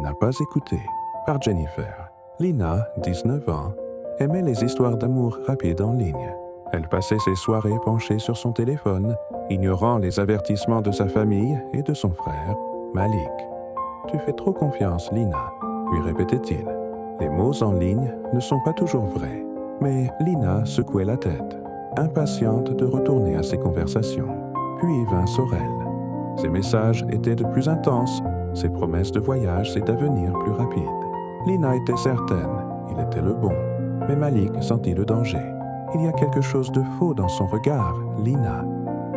n'a pas écouté, par Jennifer. Lina, 19 ans, aimait les histoires d'amour rapides en ligne. Elle passait ses soirées penchée sur son téléphone, ignorant les avertissements de sa famille et de son frère, Malik. « Tu fais trop confiance, Lina », lui répétait-il. Les mots en ligne ne sont pas toujours vrais, mais Lina secouait la tête, impatiente de retourner à ses conversations. Puis vint Sorel. Ses messages étaient de plus intenses, ses promesses de voyage et d'avenir plus rapides. Lina était certaine, il était le bon, mais Malik sentit le danger. Il y a quelque chose de faux dans son regard, Lina.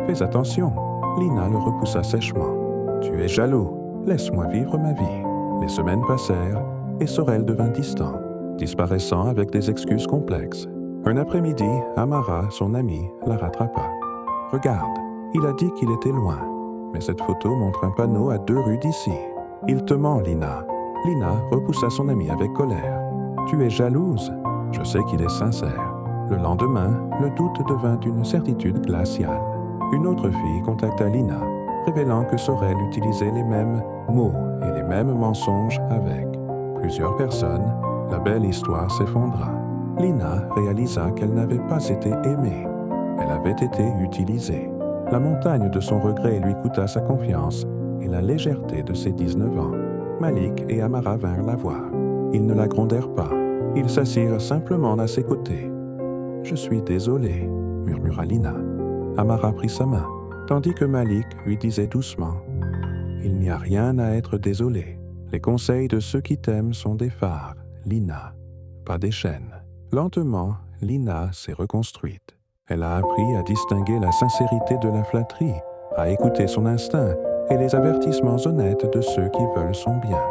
Fais attention. Lina le repoussa sèchement. Tu es jaloux. Laisse-moi vivre ma vie. Les semaines passèrent et Sorel devint distant, disparaissant avec des excuses complexes. Un après-midi, Amara, son amie, la rattrapa. Regarde, il a dit qu'il était loin, mais cette photo montre un panneau à 2 rues d'ici. Il te ment, Lina. Lina repoussa son amie avec colère. Tu es jalouse. Je sais qu'il est sincère. Le lendemain, le doute devint une certitude glaciale. Une autre fille contacta Lina, révélant que Sorel utilisait les mêmes mots et les mêmes mensonges avec plusieurs personnes. La belle histoire s'effondra. Lina réalisa qu'elle n'avait pas été aimée. Elle avait été utilisée. La montagne de son regret lui coûta sa confiance et la légèreté de ses 19 ans. Malik et Amara vinrent la voir. Ils ne la grondèrent pas. Ils s'assirent simplement à ses côtés. « Je suis désolé, » murmura Lina. Amara prit sa main, tandis que Malik lui disait doucement « Il n'y a rien à être désolé. Les conseils de ceux qui t'aiment sont des phares, Lina, pas des chaînes. » Lentement, Lina s'est reconstruite. Elle a appris à distinguer la sincérité de la flatterie, à écouter son instinct et les avertissements honnêtes de ceux qui veulent son bien.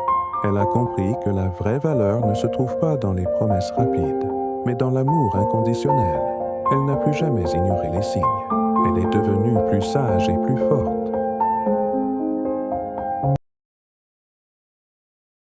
Elle a compris que la vraie valeur ne se trouve pas dans les promesses rapides, mais dans l'amour inconditionnel. Elle n'a plus jamais ignoré les signes. Elle est devenue plus sage et plus forte.